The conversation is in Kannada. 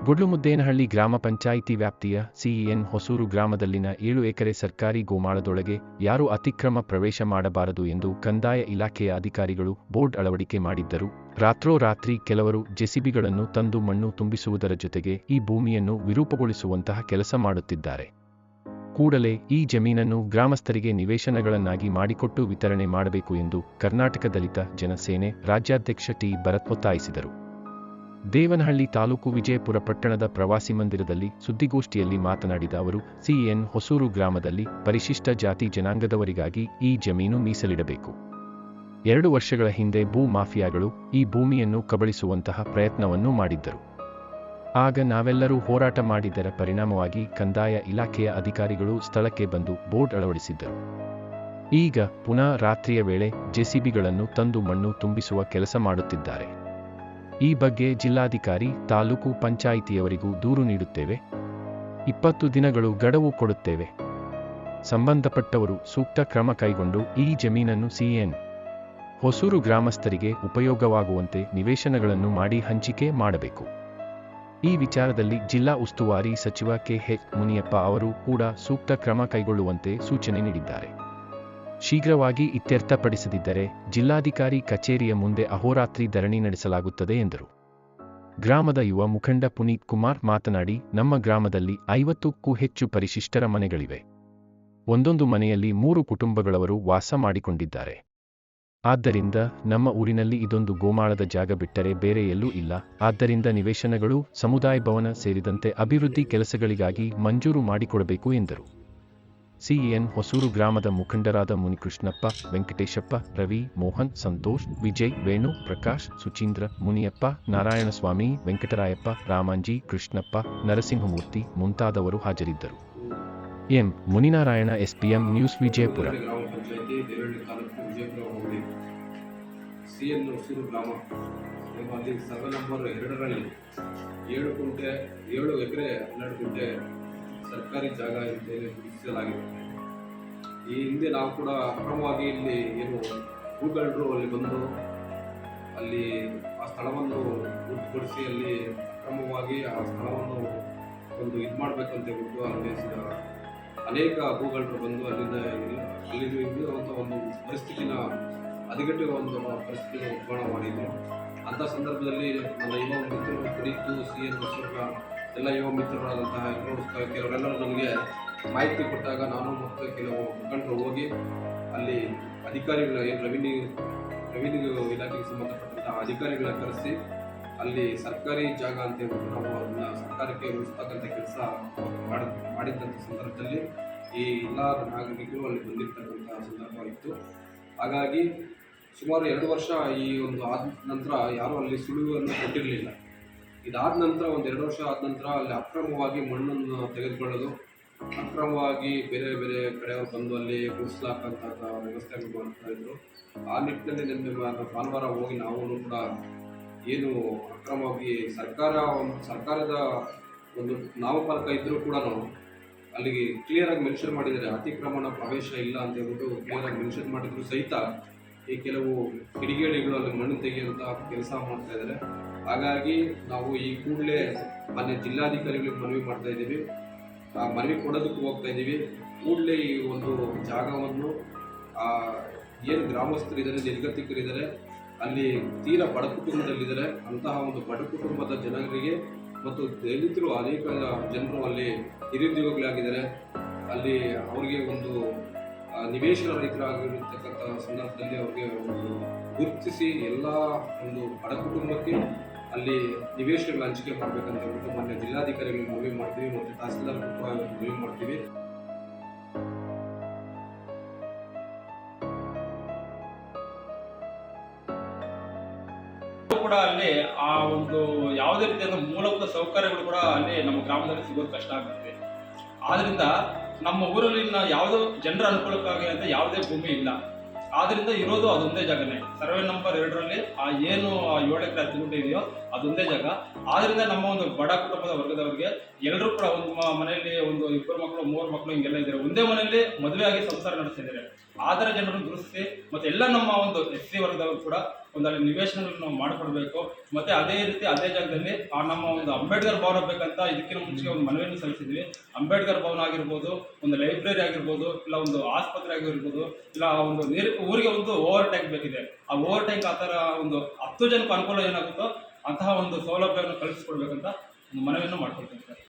ಗುಡ್ಲುಮುದ್ದೇನಹಳ್ಳಿ ಗ್ರಾಮ ಪಂಚಾಯಿತಿ ವ್ಯಾಪ್ತಿಯ ಸಿಇಎನ್ ಹೊಸೂರು ಗ್ರಾಮದಲ್ಲಿನ 7 ಎಕರೆ ಸರ್ಕಾರಿ ಗೋಮಾಳದೊಳಗೆ ಯಾರೂ ಅತಿಕ್ರಮ ಪ್ರವೇಶ ಮಾಡಬಾರದು ಎಂದು ಕಂದಾಯ ಇಲಾಖೆಯ ಅಧಿಕಾರಿಗಳು ಬೋರ್ಡ್ ಅಳವಡಿಕೆ ಮಾಡಿದ್ದರು. ರಾತ್ರೋರಾತ್ರಿ ಕೆಲವರು ಜೆಸಿಬಿಗಳನ್ನು ತಂದು ಮಣ್ಣು ತುಂಬಿಸುವುದರ ಜೊತೆಗೆ ಈ ಭೂಮಿಯನ್ನು ವಿರೂಪಗೊಳಿಸುವಂತಹ ಕೆಲಸ ಮಾಡುತ್ತಿದ್ದಾರೆ. ಕೂಡಲೇ ಈ ಜಮೀನನ್ನು ಗ್ರಾಮಸ್ಥರಿಗೆ ನಿವೇಶನಗಳನ್ನಾಗಿ ಮಾಡಿಕೊಟ್ಟು ವಿತರಣೆ ಮಾಡಬೇಕು ಎಂದು ಕರ್ನಾಟಕ ದಲಿತ ಜನಸೇನೆ ರಾಜ್ಯಾಧ್ಯಕ್ಷ ಟಿ. ಭರತ್ ಒತ್ತಾಯಿಸಿದರು. ದೇವನಹಳ್ಳಿ ತಾಲೂಕು ವಿಜಯಪುರ ಪಟ್ಟಣದ ಪ್ರವಾಸಿ ಮಂದಿರದಲ್ಲಿ ಸುದ್ದಿಗೋಷ್ಠಿಯಲ್ಲಿ ಮಾತನಾಡಿದ ಅವರು, ಸಿಇಎನ್ ಹೊಸೂರು ಗ್ರಾಮದಲ್ಲಿ ಪರಿಶಿಷ್ಟ ಜಾತಿ ಜನಾಂಗದವರಿಗಾಗಿ ಈ ಜಮೀನು ಮೀಸಲಿಡಬೇಕು. 2 ವರ್ಷಗಳ ಹಿಂದೆ ಭೂ ಮಾಫಿಯಾಗಳು ಈ ಭೂಮಿಯನ್ನು ಕಬಳಿಸುವಂತಹ ಪ್ರಯತ್ನವನ್ನೂ ಮಾಡಿದ್ದರು. ಆಗ ನಾವೆಲ್ಲರೂ ಹೋರಾಟ ಮಾಡಿದ್ದರ ಪರಿಣಾಮವಾಗಿ ಕಂದಾಯ ಇಲಾಖೆಯ ಅಧಿಕಾರಿಗಳು ಸ್ಥಳಕ್ಕೆ ಬಂದು ಬೋರ್ಡ್ ಅಳವಡಿಸಿದ್ದರು. ಈಗ ಪುನಃ ರಾತ್ರಿಯ ವೇಳೆ ಜೆಸಿಬಿಗಳನ್ನು ತಂದು ಮಣ್ಣು ತುಂಬಿಸುವ ಕೆಲಸ ಮಾಡುತ್ತಿದ್ದಾರೆ. ಈ ಬಗ್ಗೆ ಜಿಲ್ಲಾಧಿಕಾರಿ, ತಾಲೂಕು ಪಂಚಾಯಿತಿಯವರಿಗೂ ದೂರು ನೀಡುತ್ತೇವೆ. 20 ದಿನಗಳು ಗಡುವು ಕೊಡುತ್ತೇವೆ. ಸಂಬಂಧಪಟ್ಟವರು ಸೂಕ್ತ ಕ್ರಮ ಕೈಗೊಂಡು ಈ ಜಮೀನನ್ನು ಸಿಇಎನ್ ಹೊಸೂರು ಗ್ರಾಮಸ್ಥರಿಗೆ ಉಪಯೋಗವಾಗುವಂತೆ ನಿವೇಶನಗಳನ್ನು ಮಾಡಿ ಹಂಚಿಕೆ ಮಾಡಬೇಕು. ಈ ವಿಚಾರದಲ್ಲಿ ಜಿಲ್ಲಾ ಉಸ್ತುವಾರಿ ಸಚಿವ ಕೆ.ಎಚ್. ಮುನಿಯಪ್ಪ ಅವರು ಕೂಡ ಸೂಕ್ತ ಕ್ರಮ ಕೈಗೊಳ್ಳುವಂತೆ ಸೂಚನೆ ನೀಡಿದ್ದಾರೆ. ಶೀಘ್ರವಾಗಿ ಇತ್ಯರ್ಥಪಡಿಸದಿದ್ದರೆ ಜಿಲ್ಲಾಧಿಕಾರಿ ಕಚೇರಿಯ ಮುಂದೆ ಅಹೋರಾತ್ರಿ ಧರಣಿ ನಡೆಸಲಾಗುತ್ತದೆ ಎಂದರು. ಗ್ರಾಮದ ಯುವ ಮುಖಂಡ ಪುನೀತ್ ಕುಮಾರ್ ಮಾತನಾಡಿ, ನಮ್ಮ ಗ್ರಾಮದಲ್ಲಿ 50ಕ್ಕೂ ಹೆಚ್ಚು ಪರಿಶಿಷ್ಟರ ಮನೆಗಳಿವೆ. ಒಂದೊಂದು ಮನೆಯಲ್ಲಿ 3 ಕುಟುಂಬಗಳವರು ವಾಸ ಮಾಡಿಕೊಂಡಿದ್ದಾರೆ. ಆದ್ದರಿಂದ ನಮ್ಮ ಊರಿನಲ್ಲಿ ಇದೊಂದು ಗೋಮಾಳದ ಜಾಗ ಬಿಟ್ಟರೆ ಬೇರೆ ಎಲ್ಲೂ ಇಲ್ಲ. ಆದ್ದರಿಂದ ನಿವೇಶನಗಳು, ಸಮುದಾಯ ಭವನ ಸೇರಿದಂತೆ ಅಭಿವೃದ್ಧಿ ಕೆಲಸಗಳಿಗಾಗಿ ಮಂಜೂರು ಮಾಡಿಕೊಡಬೇಕು ಎಂದರು. ಸಿಇಎನ್ ಹೊಸೂರು ಗ್ರಾಮದ ಮುಖಂಡರಾದ ಮುನಿಕೃಷ್ಣಪ್ಪ, ವೆಂಕಟೇಶಪ್ಪ, ರವಿ, ಮೋಹನ್, ಸಂತೋಷ್, ವಿಜಯ್, ವೇಣು, ಪ್ರಕಾಶ್, ಸುಚೀಂದ್ರ, ಮುನಿಯಪ್ಪ, ನಾರಾಯಣಸ್ವಾಮಿ, ವೆಂಕಟರಾಯಪ್ಪ, ರಾಮಾಂಜಿ, ಕೃಷ್ಣಪ್ಪ, ನರಸಿಂಹಮೂರ್ತಿ ಮುಂತಾದವರು ಹಾಜರಿದ್ದರು. M. Muninarayana, SPM news, Vijayapura. CN Hosur ಗ್ರಾಮ ಅಲ್ಲಿ ಸರ್ವೆ ನಂಬರ್ 2ರಲ್ಲಿ 7 ಎಕರೆ 12 ಗುಂಟೆ ಸರ್ಕಾರಿ ಜಾಗ ಅಂತೇಳಿ ಗುರುತಿಸಲಾಗಿದೆ. ಈ ಹಿಂದೆ ನಾವು ಕೂಡ ಅಕ್ರಮವಾಗಿ ಇಲ್ಲಿ ಏನು ಭೂಗಳ್ಳರು ಅಲ್ಲಿ ಬಂದು ಅಲ್ಲಿ ಆ ಸ್ಥಳವನ್ನು ಗುರುತುಪಡಿಸಿ ಅಲ್ಲಿ ಅಕ್ರಮವಾಗಿ ಆ ಸ್ಥಳವನ್ನು ಒಂದು ಇದು ಮಾಡಬೇಕಂತ ಹೇಳ್ಬಿಟ್ಟು ಅಲ್ಲಿ ಅನೇಕ ಭೂಗಳ್ಳರು ಬಂದು ಅಲ್ಲಿ ಇರುವಂಥ ಒಂದು ಪರಿಸ್ಥಿತಿನ ಹದಗೆಟ್ಟುವ ಒಂದು ಪರಿಸ್ಥಿತಿನ ನಿರ್ಮಾಣ ಮಾಡಿದ್ರು. ಅಂಥ ಸಂದರ್ಭದಲ್ಲಿ ನನ್ನ ಯುವ ಮಿತ್ರರು ಪುನೀತು, ಸಿಎನ್ ಹೊಸೂರು ಎಲ್ಲ ಯುವ ಮಿತ್ರರಾದಂತಹ ಕೆಲವರೆಲ್ಲರೂ ನನಗೆ ಮಾಹಿತಿ ಕೊಟ್ಟಾಗ ನಾನು ಮತ್ತು ಕೆಲವು ಮುಖಂಡರು ಹೋಗಿ ಅಲ್ಲಿ ಅಧಿಕಾರಿಗಳ ರೆವಿನ್ಯೂ ಇಲಾಖೆಗೆ ಸಂಬಂಧಪಟ್ಟಂತಹ ಅಧಿಕಾರಿಗಳ ಕರೆಸಿ ಅಲ್ಲಿ ಸರ್ಕಾರಿ ಜಾಗ ಅಂತ ಹೇಳ್ಬಿಟ್ಟು ನಾವು ಅದನ್ನ ಸರ್ಕಾರಕ್ಕೆ ಉಳಿಸ್ತಕ್ಕಂಥ ಕೆಲಸ ಮಾಡಿದ್ದಂಥ ಸಂದರ್ಭದಲ್ಲಿ ಈ ಎಲ್ಲ ನಾಗರಿಕರು ಅಲ್ಲಿ ಬಂದಿರ್ತಕ್ಕಂಥ ಸಂದರ್ಭ ಇತ್ತು. ಹಾಗಾಗಿ ಸುಮಾರು 2 ವರ್ಷ ಈ ಒಂದು ಆದ ನಂತರ ಯಾರೂ ಅಲ್ಲಿ ಸುಳಿವನ್ನು ಕೊಟ್ಟಿರಲಿಲ್ಲ. ಇದಾದ ನಂತರ ಒಂದು 2 ವರ್ಷ ಆದ ನಂತರ ಅಲ್ಲಿ ಅಕ್ರಮವಾಗಿ ಮಣ್ಣನ್ನು ತೆಗೆದುಕೊಳ್ಳೋದು, ಅಕ್ರಮವಾಗಿ ಬೇರೆ ಬೇರೆ ಕಡೆಯವರು ಬಂದು ಅಲ್ಲಿ ಗುಡಿಸ್ಲಾಕಂತ ವ್ಯವಸ್ಥೆಗಳು ಮಾಡ್ತಾ ಇದ್ರು. ಆ ನಿಟ್ಟಿನಲ್ಲಿ ನಿನ್ನೆ ಭಾನುವಾರ ಹೋಗಿ ನಾವು ಕೂಡ ಏನು ಅಕ್ರಮವಾಗಿ ಸರ್ಕಾರದ ಒಂದು ನಾಮಫಲಕ ಇದ್ದರೂ ಕೂಡ ಅಲ್ಲಿಗೆ ಕ್ಲಿಯರಾಗಿ ಮೆನ್ಷನ್ ಮಾಡಿದ್ದಾರೆ, ಅತಿಕ್ರಮಣ ಪ್ರವೇಶ ಇಲ್ಲ ಅಂತ ಹೇಳ್ಬಿಟ್ಟು ಕ್ಲಿಯರಾಗಿ ಮೆನ್ಷನ್ ಮಾಡಿದ್ರು ಸಹಿತ ಈ ಕೆಲವು ಕಿಡಿಗೇಡಿಗಳು ಅಲ್ಲಿ ಮಣ್ಣು ತೆಗೆಯುವಂಥ ಕೆಲಸ ಮಾಡ್ತಾ ಇದ್ದಾರೆ. ಹಾಗಾಗಿ ನಾವು ಈ ಕೂಡಲೇ ಮಾನ್ಯ ಜಿಲ್ಲಾಧಿಕಾರಿಗಳಿಗೆ ಮನವಿ ಮಾಡ್ತಾ ಇದ್ದೀವಿ, ಮನವಿ ಕೊಡೋದಕ್ಕೂ ಹೋಗ್ತಾ ಇದ್ದೀವಿ. ಕೂಡಲೇ ಈ ಒಂದು ಜಾಗವನ್ನು ಏನು ಗ್ರಾಮಸ್ಥರಿದ್ದಾರೆ, ನಿರ್ಗತಿಕರಿದ್ದಾರೆ, ಅಲ್ಲಿ ತೀರಾ ಬಡ ಕುಟುಂಬದಲ್ಲಿದ್ದಾರೆ, ಅಂತಹ ಒಂದು ಬಡ ಕುಟುಂಬದ ಜನರಿಗೆ ಮತ್ತು ದಲಿತರು ಅನೇಕ ಜನರು ಅಲ್ಲಿ ನಿರುದ್ಯೋಗಿಗಳಾಗಿದ್ದಾರೆ. ಅಲ್ಲಿ ಅವರಿಗೆ ಒಂದು ನಿವೇಶನ ರಹಿತರಾಗಿರತಕ್ಕಂಥ ಸಂದರ್ಭದಲ್ಲಿ ಅವ್ರಿಗೆ ಒಂದು ಗುರುತಿಸಿ ಎಲ್ಲ ಒಂದು ಬಡ ಕುಟುಂಬಕ್ಕೆ ಅಲ್ಲಿ ನಿವೇಶನಗಳ ಹಂಚಿಕೆ ಮಾಡಬೇಕಂತ ಹೇಳ್ಬಿಟ್ಟು ಮಾನ್ಯ ಜಿಲ್ಲಾಧಿಕಾರಿಗಳಿಗೆ ಮನವಿ ಮಾಡ್ತೀವಿ ಮತ್ತು ತಹಸೀಲ್ದಾರ್ ಕೂಡ ಮನವಿ ಮಾಡ್ತೀವಿ. ಕೂಡ ಅಲ್ಲಿ ಆ ಒಂದು ಯಾವುದೇ ರೀತಿಯಾದ ಮೂಲಭೂತ ಸೌಕರ್ಯಗಳು ಕೂಡ ಅಲ್ಲಿ ನಮ್ಮ ಗ್ರಾಮದಲ್ಲಿ ಸಿಗೋದು ಕಷ್ಟ ಆಗುತ್ತೆ. ಆದ್ರಿಂದ ನಮ್ಮ ಊರಲ್ಲಿ ಯಾವುದೋ ಜನರ ಅನುಕೂಲಕ್ಕಾಗಿ ಅಂತ ಯಾವುದೇ ಭೂಮಿ ಇಲ್ಲ. ಆದ್ರಿಂದ ಇರೋದು ಅದೊಂದೇ ಜಾಗನೇ. ಸರ್ವೆ ನಂಬರ್ 2ರಲ್ಲಿ ಏನು 7 ಎಕರೆ 10 ಗುಂಟೆ ಇದೆಯೋ ಅದೊಂದೇ ಜಾಗ. ಆದ್ರಿಂದ ನಮ್ಮ ಒಂದು ಬಡ ಕುಟುಂಬದ ವರ್ಗದವರಿಗೆ ಎಲ್ಲರೂ ಕೂಡ ಒಂದು ಮನೆಯಲ್ಲಿ ಒಂದು 2 ಮಕ್ಕಳು 3 ಮಕ್ಕಳು ಹಿಂಗೆಲ್ಲ ಇದ್ದಾರೆ. ಒಂದೇ ಮನೆಯಲ್ಲಿ ಮದುವೆ ಆಗಿ ಸಂಸಾರ ನಡೆಸ್ತಿದ್ದಾರೆ. ಆಧಾರ ಜನರನ್ನು ಗುರುತಿಸಿ ಮತ್ತು ಎಲ್ಲ ನಮ್ಮ ಒಂದು SC ವರ್ಗದವರು ಕೂಡ ಒಂದು ಅಲ್ಲಿ ನಿವೇಶನಗಳನ್ನು ನಾವು ಮಾಡಿಕೊಡ್ಬೇಕು. ಮತ್ತು ಅದೇ ರೀತಿ ಅದೇ ಜಾಗದಲ್ಲಿ ನಮ್ಮ ಒಂದು ಅಂಬೇಡ್ಕರ್ ಭವನ ಬೇಕಂತ ಇದಕ್ಕಿಂತ ಮುಂಚೆ ಒಂದು ಮನವಿಯನ್ನು ಸಲ್ಲಿಸಿದ್ವಿ. ಅಂಬೇಡ್ಕರ್ ಭವನ ಆಗಿರ್ಬೋದು, ಒಂದು ಲೈಬ್ರರಿ ಆಗಿರ್ಬೋದು, ಇಲ್ಲ ಒಂದು ಆಸ್ಪತ್ರೆ ಆಗಿರ್ಬೋದು, ಇಲ್ಲ ಒಂದು ಊರಿಗೆ ಒಂದು ಓವರ್ ಟ್ಯಾಂಕ್ ಬೇಕಿದೆ. ಆ ಓವರ್ ಟ್ಯಾಂಕ್ ಆ ಥರ ಒಂದು 10 ಜನಕ್ಕೆ ಅನುಕೂಲ ಏನಾಗುತ್ತೋ ಅಂತಹ ಒಂದು ಸೌಲಭ್ಯವನ್ನು ಕಲ್ಪಿಸ್ಕೊಡ್ಬೇಕಂತ ಒಂದು ಮನವಿಯನ್ನು ಮಾಡ್ಕೊಳ್ತೀನಿ ಸರ್.